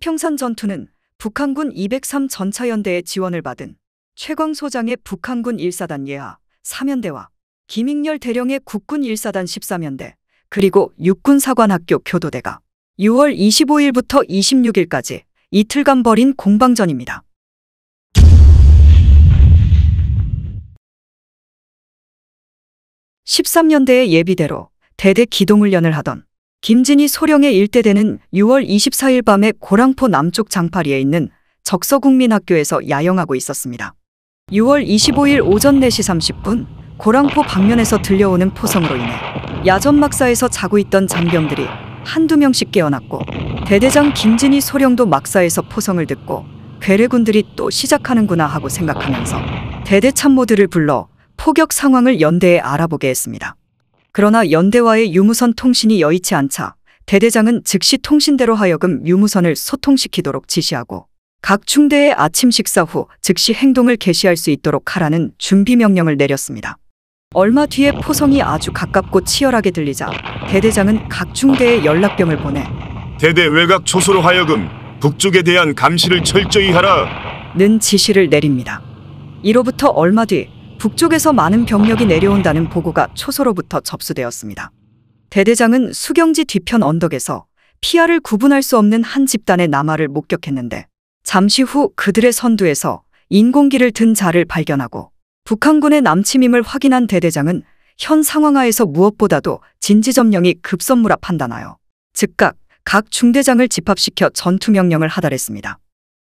파평산 전투는 북한군 203 전차연대의 지원을 받은 최광 소장의 북한군 1사단 예하 3연대와 김익렬 대령의 국군 1사단 13연대 그리고 육군사관학교 교도대가 6월 25일부터 26일까지 이틀간 벌인 공방전입니다. (13년대의) 예비대로 대대 기동훈련을 하던 김진희 소령의 일대대는 6월 24일 밤에 고랑포 남쪽 장파리에 있는 적서국민학교에서 야영하고 있었습니다. 6월 25일 오전 4시 30분 고랑포 방면에서 들려오는 포성으로 인해 야전막사에서 자고 있던 장병들이 한두 명씩 깨어났고, 대대장 김진희 소령도 막사에서 포성을 듣고 괴뢰군들이 또 시작하는구나 하고 생각하면서 대대 참모들을 불러 포격 상황을 연대에 알아보게 했습니다. 그러나 연대와의 유무선 통신이 여의치 않자 대대장은 즉시 통신대로 하여금 유무선을 소통시키도록 지시하고 각 중대의 아침 식사 후 즉시 행동을 개시할 수 있도록 하라는 준비 명령을 내렸습니다. 얼마 뒤에 포성이 아주 가깝고 치열하게 들리자 대대장은 각 중대에 연락병을 보내 대대 외곽 초소로 하여금 북쪽에 대한 감시를 철저히 하라 는 지시를 내립니다. 이로부터 얼마 뒤 북쪽에서 많은 병력이 내려온다는 보고가 초소로부터 접수되었습니다. 대대장은 수경지 뒤편 언덕에서 피아를 구분할 수 없는 한 집단의 남하를 목격했는데, 잠시 후 그들의 선두에서 인공기를 든 자를 발견하고 북한군의 남침임을 확인한 대대장은 현 상황하에서 무엇보다도 진지점령이 급선무라 판단하여 즉각 각 중대장을 집합시켜 전투명령을 하달했습니다.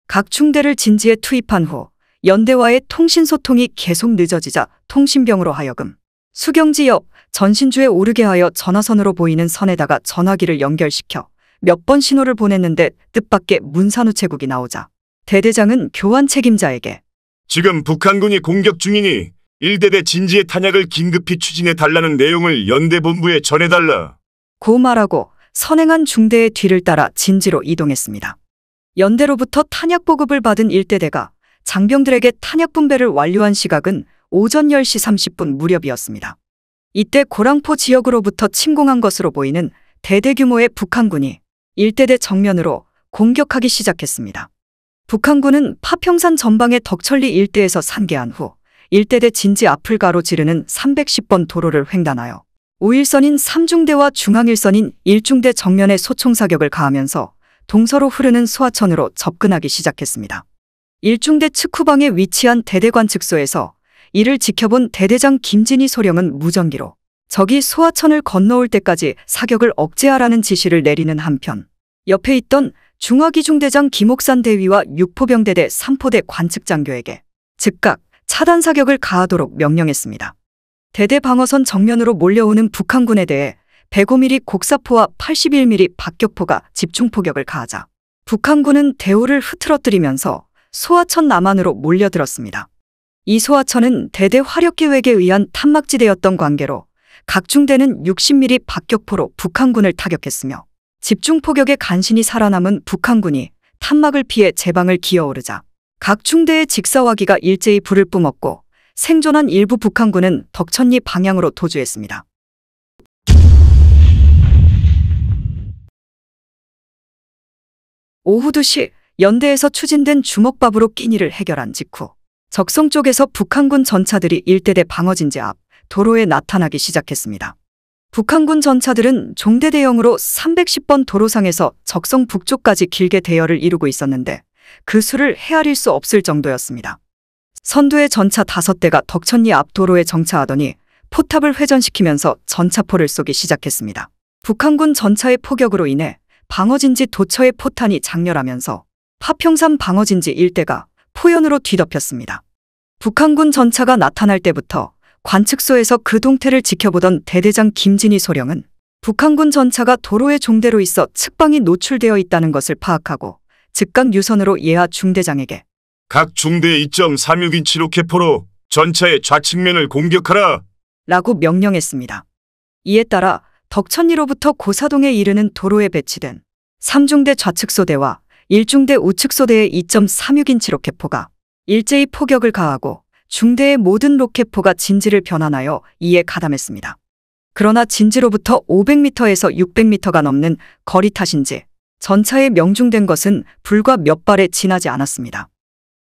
각 중대를 진지에 투입한 후 연대와의 통신소통이 계속 늦어지자 통신병으로 하여금 수경지 옆 전신주에 오르게 하여 전화선으로 보이는 선에다가 전화기를 연결시켜 몇 번 신호를 보냈는데 뜻밖의 문산우체국이 나오자 대대장은 교환 책임자에게 지금 북한군이 공격 중이니 1대대 진지의 탄약을 긴급히 추진해 달라는 내용을 연대본부에 전해달라 고 말하고 선행한 중대의 뒤를 따라 진지로 이동했습니다. 연대로부터 탄약 보급을 받은 1대대가 장병들에게 탄약 분배를 완료한 시각은 오전 10시 30분 무렵이었습니다. 이때 고랑포 지역으로부터 침공한 것으로 보이는 대대 규모의 북한군이 1대대 정면으로 공격하기 시작했습니다. 북한군은 파평산 전방의 덕천리 일대에서 산계한 후 1대대 진지 앞을 가로지르는 310번 도로를 횡단하여 5일선인 3중대와 중앙일선인 1중대 정면에 소총사격을 가하면서 동서로 흐르는 소하천으로 접근하기 시작했습니다. 1중대 측후방에 위치한 대대관측소에서 이를 지켜본 대대장 김진희 소령은 무전기로 적이 소하천을 건너올 때까지 사격을 억제하라는 지시를 내리는 한편, 옆에 있던 중화기중대장 김옥산 대위와 육포병대대 3포대 관측장교에게 즉각 차단 사격을 가하도록 명령했습니다. 대대 방어선 정면으로 몰려오는 북한군에 대해 105mm 곡사포와 81mm 박격포가 집중포격을 가하자 북한군은 대오를 흐트러뜨리면서 소하천 남한으로 몰려들었습니다. 이 소하천은 대대 화력계획에 의한 탄막지대였던 관계로 각 중대는 60mm 박격포로 북한군을 타격했으며, 집중포격에 간신히 살아남은 북한군이 탄막을 피해 제방을 기어오르자 각 중대의 직사화기가 일제히 불을 뿜었고 생존한 일부 북한군은 덕천리 방향으로 도주했습니다. 오후 2시 연대에서 추진된 주먹밥으로 끼니를 해결한 직후 적성 쪽에서 북한군 전차들이 1대대 방어진지 앞 도로에 나타나기 시작했습니다. 북한군 전차들은 종대 대형으로 310번 도로상에서 적성 북쪽까지 길게 대열을 이루고 있었는데 그 수를 헤아릴 수 없을 정도였습니다. 선두의 전차 5대가 덕천리 앞 도로에 정차하더니 포탑을 회전시키면서 전차포를 쏘기 시작했습니다. 북한군 전차의 포격으로 인해 방어진지 도처의 포탄이 장렬하면서 파평산 방어진지 일대가 포연으로 뒤덮였습니다. 북한군 전차가 나타날 때부터 관측소에서 그 동태를 지켜보던 대대장 김진희 소령은 북한군 전차가 도로의 종대로 있어 측방이 노출되어 있다는 것을 파악하고 즉각 유선으로 예하 중대장에게 각 중대의 2.36인치 로켓포로 전차의 좌측면을 공격하라 라고 명령했습니다. 이에 따라 덕천리로부터 고사동에 이르는 도로에 배치된 3중대 좌측소대와 1중대 우측소대의 2.36인치 로켓포가 일제히 포격을 가하고 중대의 모든 로켓포가 진지를 변환하여 이에 가담했습니다. 그러나 진지로부터 500m에서 600m가 넘는 거리 탓인지 전차에 명중된 것은 불과 몇 발에 지나지 않았습니다.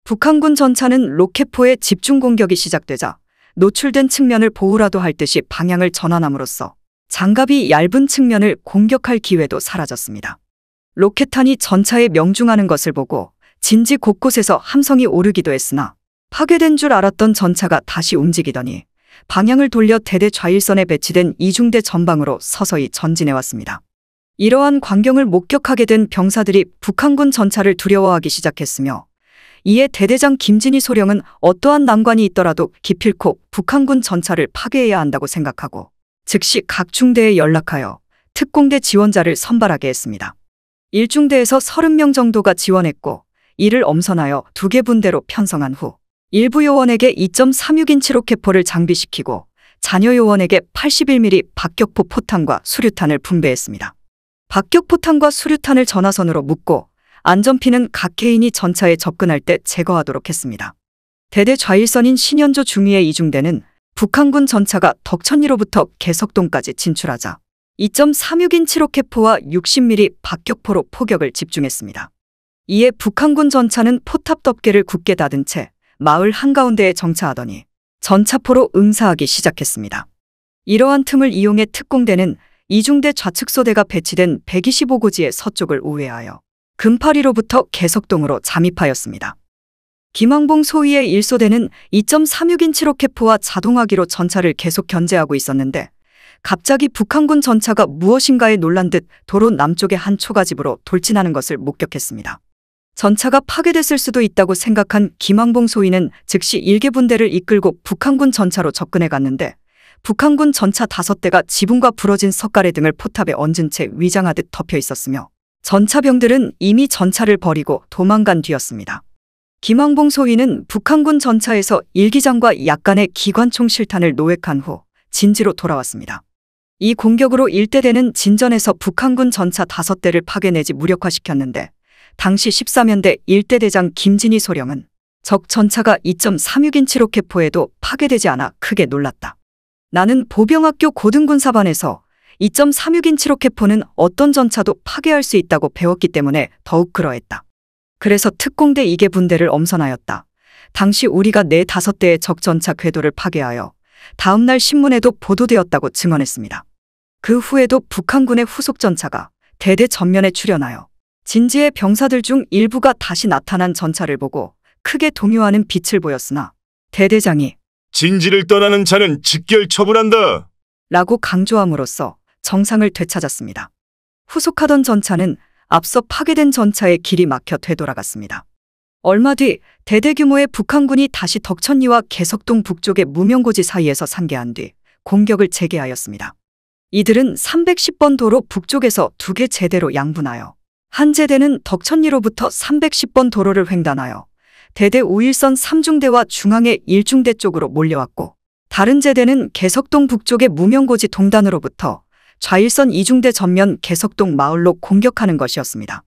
북한군 전차는 로켓포의 집중 공격이 시작되자 노출된 측면을 보호라도 할 듯이 방향을 전환함으로써 장갑이 얇은 측면을 공격할 기회도 사라졌습니다. 로켓탄이 전차에 명중하는 것을 보고 진지 곳곳에서 함성이 오르기도 했으나 파괴된 줄 알았던 전차가 다시 움직이더니 방향을 돌려 대대 좌일선에 배치된 이중대 전방으로 서서히 전진해왔습니다. 이러한 광경을 목격하게 된 병사들이 북한군 전차를 두려워하기 시작했으며 이에 대대장 김진희 소령은 어떠한 난관이 있더라도 기필코 북한군 전차를 파괴해야 한다고 생각하고 즉시 각 중대에 연락하여 특공대 지원자를 선발하게 했습니다. 1중대에서 30명 정도가 지원했고 이를 엄선하여 2개 분대로 편성한 후 일부 요원에게 2.36인치 로켓포를 장비시키고 잔여 요원에게 81mm 박격포 포탄과 수류탄을 분배했습니다. 박격포탄과 수류탄을 전화선으로 묶고 안전피는 각 개인이 전차에 접근할 때 제거하도록 했습니다. 대대 좌일선인 신현조 중위의 이중대는 북한군 전차가 덕천리로부터 개석동까지 진출하자 2.36인치 로켓포와 60mm 박격포로 포격을 집중했습니다. 이에 북한군 전차는 포탑 덮개를 굳게 닫은 채 마을 한가운데에 정차하더니 전차포로 응사하기 시작했습니다. 이러한 틈을 이용해 특공대는 이중대 좌측소대가 배치된 125고지의 서쪽을 우회하여 금파리로부터 개석동으로 잠입하였습니다. 김왕봉 소위의 1소대는 2.36인치 로켓포와 자동화기로 전차를 계속 견제하고 있었는데 갑자기 북한군 전차가 무엇인가에 놀란 듯 도로 남쪽의 한 초가집으로 돌진하는 것을 목격했습니다. 전차가 파괴됐을 수도 있다고 생각한 김왕봉 소위는 즉시 1개 분대를 이끌고 북한군 전차로 접근해 갔는데 북한군 전차 5대가 지붕과 부러진 석가래 등을 포탑에 얹은 채 위장하듯 덮여 있었으며 전차병들은 이미 전차를 버리고 도망간 뒤였습니다. 김왕봉 소위는 북한군 전차에서 일기장과 약간의 기관총 실탄을 노획한 후 진지로 돌아왔습니다. 이 공격으로 1대대는 진전에서 북한군 전차 5대를 파괴내지 무력화시켰는데 당시 13연대 1대 대장 김진희 소령은 적 전차가 2.36인치 로켓포에도 파괴되지 않아 크게 놀랐다. 나는 보병학교 고등군사반에서 2.36인치 로켓포는 어떤 전차도 파괴할 수 있다고 배웠기 때문에 더욱 그러했다. 그래서 특공대 2개 분대를 엄선하였다. 당시 우리가 4, 5대의 적 전차 궤도를 파괴하여 다음날 신문에도 보도되었다고 증언했습니다. 그 후에도 북한군의 후속 전차가 대대 전면에 출현하여 진지의 병사들 중 일부가 다시 나타난 전차를 보고 크게 동요하는 빛을 보였으나 대대장이 진지를 떠나는 자는 직결 처분한다 라고 강조함으로써 정상을 되찾았습니다. 후속하던 전차는 앞서 파괴된 전차의 길이 막혀 되돌아갔습니다. 얼마 뒤 대대 규모의 북한군이 다시 덕천리와 개석동 북쪽의 무명고지 사이에서 상계한 뒤 공격을 재개하였습니다. 이들은 310번 도로 북쪽에서 2개 제대로 양분하여 한 제대는 덕천리로부터 310번 도로를 횡단하여 대대 우일선 3중대와 중앙의 1중대 쪽으로 몰려왔고 다른 제대는 개석동 북쪽의 무명고지 동단으로부터 좌일선 2중대 전면 개석동 마을로 공격하는 것이었습니다.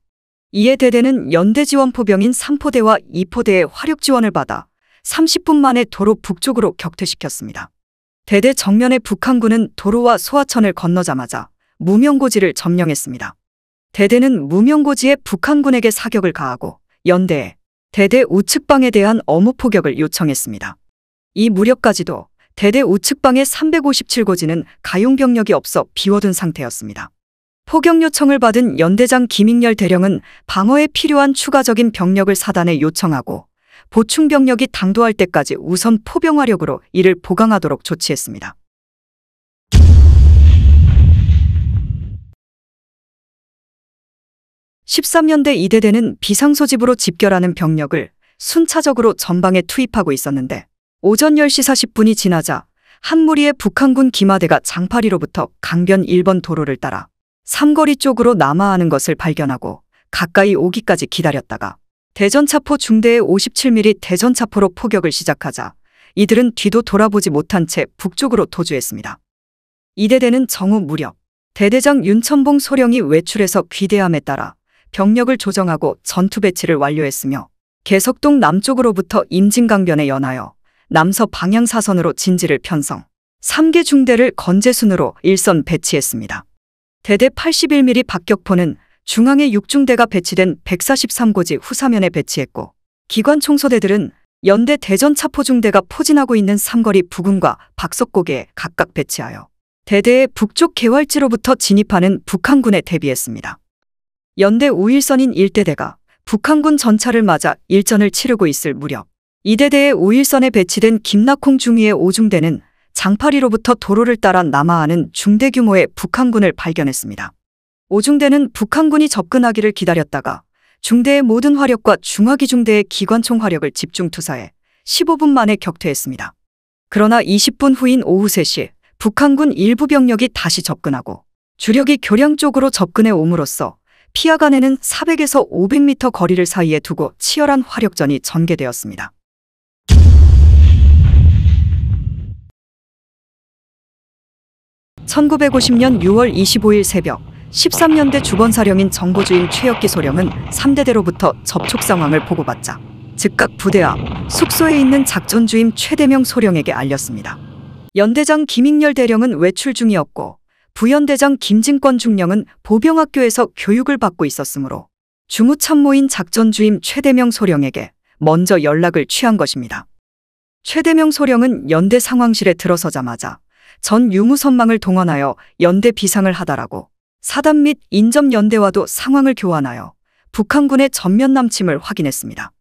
이에 대대는 연대 지원포병인 3포대와 2포대의 화력 지원을 받아 30분 만에 도로 북쪽으로 격퇴시켰습니다. 대대 정면의 북한군은 도로와 소하천을 건너자마자 무명고지를 점령했습니다. 대대는 무명고지에 북한군에게 사격을 가하고 연대에 대대 우측방에 대한 어무 포격을 요청했습니다. 이 무렵까지도 대대 우측방의 357고지는 가용 병력이 없어 비워둔 상태였습니다. 포격 요청을 받은 연대장 김익렬 대령은 방어에 필요한 추가적인 병력을 사단에 요청하고 보충 병력이 당도할 때까지 우선 포병화력으로 이를 보강하도록 조치했습니다. (13년대) 이대대는 비상소집으로 집결하는 병력을 순차적으로 전방에 투입하고 있었는데 오전 10시 40분이 지나자 한 무리의 북한군 기마대가 장파리로부터 강변 1번 도로를 따라 삼거리 쪽으로 남하하는 것을 발견하고 가까이 오기까지 기다렸다가 대전차포 중대의 57mm 대전차포로 포격을 시작하자 이들은 뒤도 돌아보지 못한 채 북쪽으로 도주했습니다. 이대대는 정오 무렵 대대장 윤천봉 소령이 외출해서 귀대함에 따라 병력을 조정하고 전투 배치를 완료했으며 개석동 남쪽으로부터 임진강변에 연하여 남서 방향 사선으로 진지를 편성, 3개 중대를 건재순으로 일선 배치했습니다. 대대 81mm 박격포는 중앙에 육중대가 배치된 143고지 후사면에 배치했고 기관총소대들은 연대 대전차포중대가 포진하고 있는 삼거리 부근과 박석고개에 각각 배치하여 대대의 북쪽 개활지로부터 진입하는 북한군에 대비했습니다. 연대 우일선인 1대대가 북한군 전차를 맞아 일전을 치르고 있을 무렵 이대대의 우일선에 배치된 김낙홍 중위의 5중대는 장파리로부터 도로를 따라 남하하는 중대 규모의 북한군을 발견했습니다. 5중대는 북한군이 접근하기를 기다렸다가 중대의 모든 화력과 중화기 중대의 기관총 화력을 집중 투사해 15분 만에 격퇴했습니다. 그러나 20분 후인 오후 3시 북한군 일부 병력이 다시 접근하고 주력이 교량 쪽으로 접근해 옴으로써 피하간에는 400에서 500m 거리를 사이에 두고 치열한 화력전이 전개되었습니다. (1950년 6월 25일) 새벽 13년대 주번사령인 정보주임 최혁기 소령은 3대대로부터 접촉 상황을 보고받자 즉각 부대 앞 숙소에 있는 작전주임 최대명 소령에게 알렸습니다. 연대장 김익렬 대령은 외출 중이었고 부연대장 김진권 중령은 보병학교에서 교육을 받고 있었으므로 주무참모인 작전주임 최대명 소령에게 먼저 연락을 취한 것입니다. 최대명 소령은 연대 상황실에 들어서자마자 전 유무선망을 동원하여 연대 비상을 하달하고 사단 및 인접 연대와도 상황을 교환하여 북한군의 전면 남침을 확인했습니다.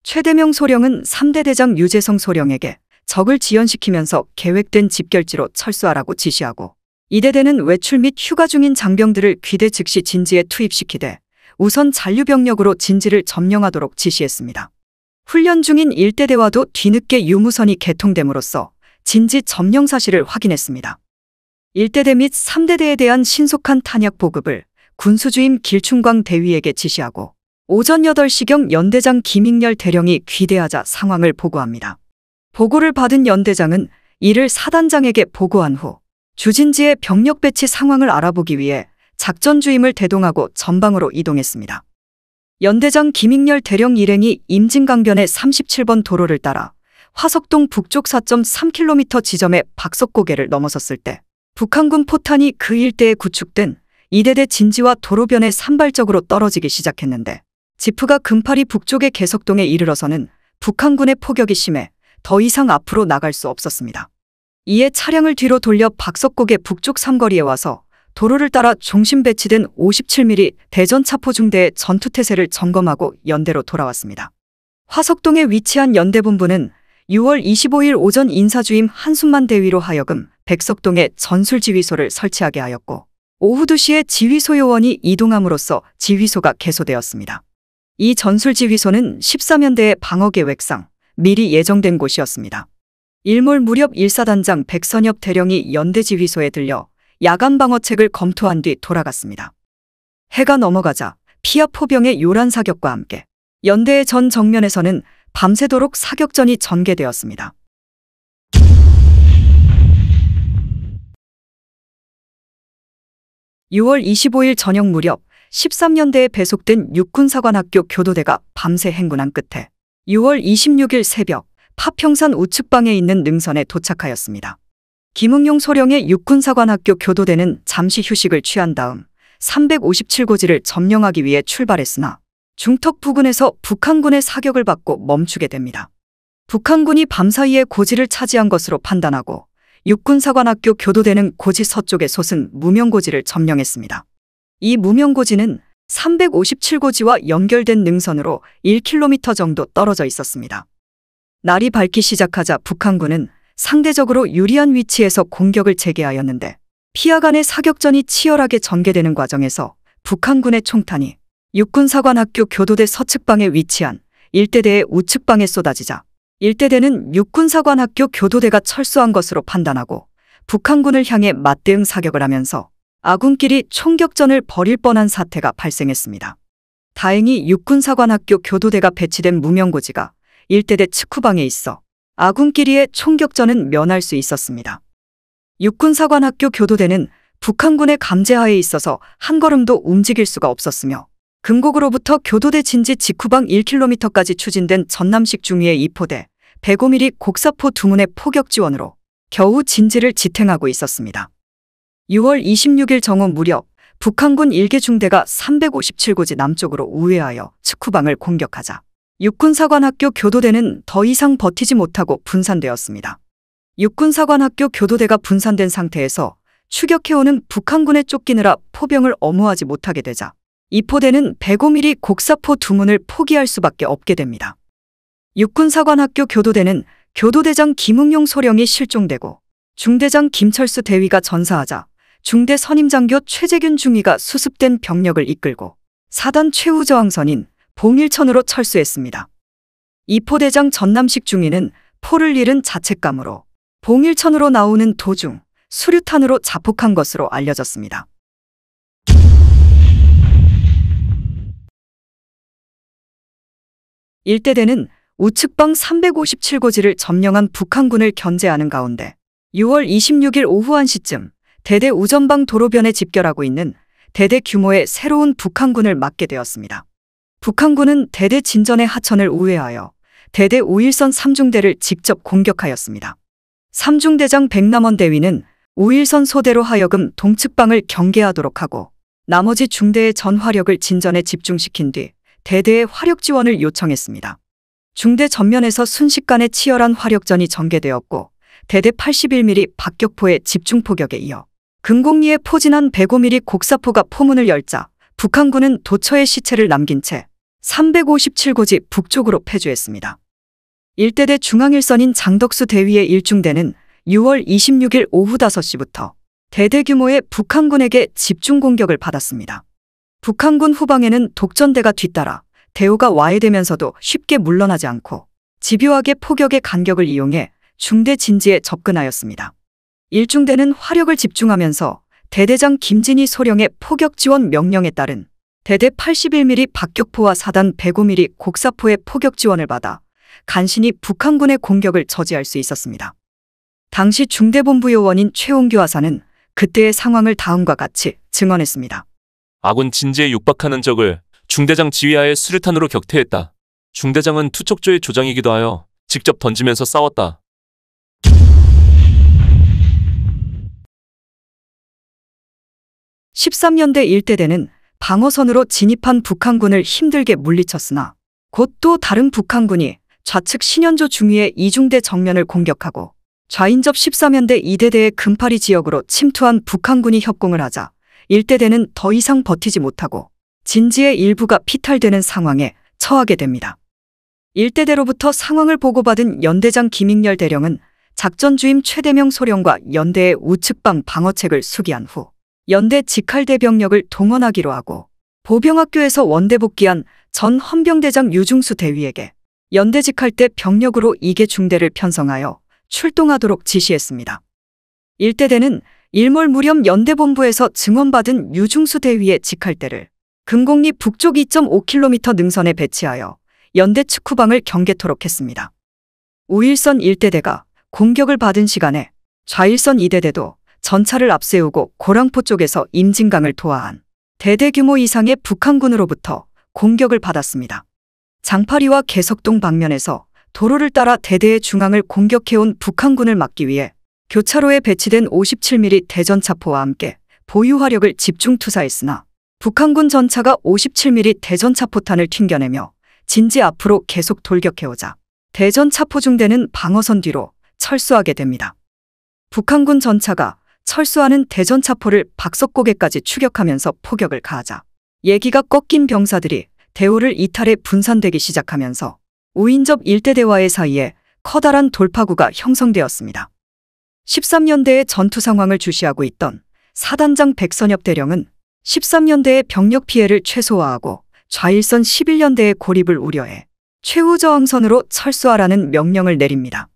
최대명 소령은 3대 대장 유재성 소령에게 적을 지연시키면서 계획된 집결지로 철수하라고 지시하고 이대대는 외출 및 휴가 중인 장병들을 귀대 즉시 진지에 투입시키되 우선 잔류병력으로 진지를 점령하도록 지시했습니다. 훈련 중인 1대대와도 뒤늦게 유무선이 개통됨으로써 진지 점령 사실을 확인했습니다. 1대대 및 3대대에 대한 신속한 탄약 보급을 군수주임 길충광 대위에게 지시하고 오전 8시경 연대장 김익렬 대령이 귀대하자 상황을 보고합니다. 보고를 받은 연대장은 이를 사단장에게 보고한 후 주진지의 병력 배치 상황을 알아보기 위해 작전주임을 대동하고 전방으로 이동했습니다. 연대장 김익렬 대령 일행이 임진강변의 37번 도로를 따라 화석동 북쪽 4.3km 지점의 박석고개를 넘어섰을 때 북한군 포탄이 그 일대에 구축된 이대대 진지와 도로변에 산발적으로 떨어지기 시작했는데 지프가 금파리 북쪽의 개석동에 이르러서는 북한군의 포격이 심해 더 이상 앞으로 나갈 수 없었습니다. 이에 차량을 뒤로 돌려 박석고개 북쪽 삼거리에 와서 도로를 따라 종심 배치된 57mm 대전차포중대의 전투태세를 점검하고 연대로 돌아왔습니다. 화석동에 위치한 연대본부는 6월 25일 오전 인사주임 한순만 대위로 하여금 백석동에 전술지휘소를 설치하게 하였고 오후 2시에 지휘소 요원이 이동함으로써 지휘소가 개소되었습니다. 이 전술지휘소는 13연대의 방어계획상 미리 예정된 곳이었습니다. 일몰 무렵 1사단장 백선엽 대령이 연대지휘소에 들려 야간 방어책을 검토한 뒤 돌아갔습니다. 해가 넘어가자 피하 포병의 요란 사격과 함께 연대의 전 정면에서는 밤새도록 사격전이 전개되었습니다. (6월 25일) 저녁 무렵 13년대에 배속된 육군사관학교 교도대가 밤새 행군한 끝에 6월 26일 새벽 파평산 우측방에 있는 능선에 도착하였습니다. 김응용 소령의 육군사관학교 교도대는 잠시 휴식을 취한 다음 357고지를 점령하기 위해 출발했으나 중턱 부근에서 북한군의 사격을 받고 멈추게 됩니다. 북한군이 밤사이에 고지를 차지한 것으로 판단하고 육군사관학교 교도대는 고지 서쪽에 솟은 무명고지를 점령했습니다. 이 무명고지는 357고지와 연결된 능선으로 1km 정도 떨어져 있었습니다. 날이 밝기 시작하자 북한군은 상대적으로 유리한 위치에서 공격을 재개하였는데 피하간의 사격전이 치열하게 전개되는 과정에서 북한군의 총탄이 육군사관학교 교도대 서측방에 위치한 1대대의 우측방에 쏟아지자 1대대는 육군사관학교 교도대가 철수한 것으로 판단하고 북한군을 향해 맞대응 사격을 하면서 아군끼리 총격전을 벌일 뻔한 사태가 발생했습니다. 다행히 육군사관학교 교도대가 배치된 무명고지가 1대대 측후방에 있어 아군끼리의 총격전은 면할 수 있었습니다. 육군사관학교 교도대는 북한군의 감제하에 있어서 한 걸음도 움직일 수가 없었으며 금곡으로부터 교도대 진지 직후방 1km까지 추진된 전남식 중위의 2포대 105mm 곡사포 2문의 포격 지원으로 겨우 진지를 지탱하고 있었습니다. 6월 26일 정오 무렵 북한군 1개 중대가 357고지 남쪽으로 우회하여 측후방을 공격하자 육군사관학교 교도대는 더 이상 버티지 못하고 분산되었습니다. 육군사관학교 교도대가 분산된 상태에서 추격해오는 북한군에 쫓기느라 포병을 엄호하지 못하게 되자 이 포대는 105mm 곡사포 2문을 포기할 수밖에 없게 됩니다. 육군사관학교 교도대는 교도대장 김응용 소령이 실종되고 중대장 김철수 대위가 전사하자 중대 선임장교 최재균 중위가 수습된 병력을 이끌고 사단 최우저항선인 봉일천으로 철수했습니다. 이 포대장 전남식 중위는 포를 잃은 자책감으로 봉일천으로 나오는 도중 수류탄으로 자폭한 것으로 알려졌습니다. 일대대는 우측방 357고지를 점령한 북한군을 견제하는 가운데 6월 26일 오후 1시쯤 대대 우전방 도로변에 집결하고 있는 대대 규모의 새로운 북한군을 맞게 되었습니다. 북한군은 대대 진전의 하천을 우회하여 대대 5일선 3중대를 직접 공격하였습니다. 3중대장 백남원 대위는 5일선 소대로 하여금 동측방을 경계하도록 하고 나머지 중대의 전화력을 진전에 집중시킨 뒤 대대의 화력 지원을 요청했습니다. 중대 전면에서 순식간에 치열한 화력전이 전개되었고 대대 81mm 박격포의 집중포격에 이어 금곡리에 포진한 105mm 곡사포가 포문을 열자 북한군은 도처의 시체를 남긴 채 357고지 북쪽으로 패주했습니다. 일대대 중앙일선인 장덕수 대위의 1중대는 6월 26일 오후 5시부터 대대 규모의 북한군에게 집중 공격을 받았습니다. 북한군 후방에는 독전대가 뒤따라 대우가 와해되면서도 쉽게 물러나지 않고 집요하게 포격의 간격을 이용해 중대 진지에 접근하였습니다. 1중대는 화력을 집중하면서 대대장 김진희 소령의 포격 지원 명령에 따른 대대 81mm 박격포와 사단 105mm 곡사포의 포격 지원을 받아 간신히 북한군의 공격을 저지할 수 있었습니다. 당시 중대본부 요원인 최홍규 하사는 그때의 상황을 다음과 같이 증언했습니다. 아군 진지에 육박하는 적을 중대장 지휘하에 수류탄으로 격퇴했다. 중대장은 투척조의 조장이기도 하여 직접 던지면서 싸웠다. (13년대) 일대대는 방어선으로 진입한 북한군을 힘들게 물리쳤으나 곧 또 다른 북한군이 좌측 신현조 중위의 2중대 정면을 공격하고 좌인접 13년대 2대대의 금파리 지역으로 침투한 북한군이 협공을 하자 일대대는 더 이상 버티지 못하고 진지의 일부가 피탈되는 상황에 처하게 됩니다. 일대대로부터 상황을 보고받은 연대장 김익렬 대령은 작전주임 최대명 소령과 연대의 우측방 방어책을 수기한 후 연대 직할대 병력을 동원하기로 하고 보병학교에서 원대 복귀한 전 헌병대장 유중수 대위에게 연대 직할대 병력으로 2개 중대를 편성하여 출동하도록 지시했습니다. 일대대는 일몰 무렵 연대본부에서 증원받은 유중수 대위의 직할대를 금곡리 북쪽 2.5km 능선에 배치하여 연대 측후방을 경계토록 했습니다. 우일선 일대대가 공격을 받은 시간에 좌일선 2대대도 전차를 앞세우고 고랑포 쪽에서 임진강을 도하한 대대 규모 이상의 북한군으로부터 공격을 받았습니다. 장파리와 개석동 방면에서 도로를 따라 대대의 중앙을 공격해온 북한군을 막기 위해 교차로에 배치된 57mm 대전차포와 함께 보유화력을 집중 투사했으나 북한군 전차가 57mm 대전차포탄을 튕겨내며 진지 앞으로 계속 돌격해오자 대전차포 중대는 방어선 뒤로 철수하게 됩니다. 북한군 전차가 철수하는 대전차포를 박석고개까지 추격하면서 포격을 가하자 예기가 꺾인 병사들이 대우를 이탈해 분산되기 시작하면서 우인접 일대대와의 사이에 커다란 돌파구가 형성되었습니다. 13년대의 전투 상황을 주시하고 있던 사단장 백선엽 대령은 13년대의 병력 피해를 최소화하고 좌일선 11년대의 고립을 우려해 최우저항선으로 철수하라는 명령을 내립니다.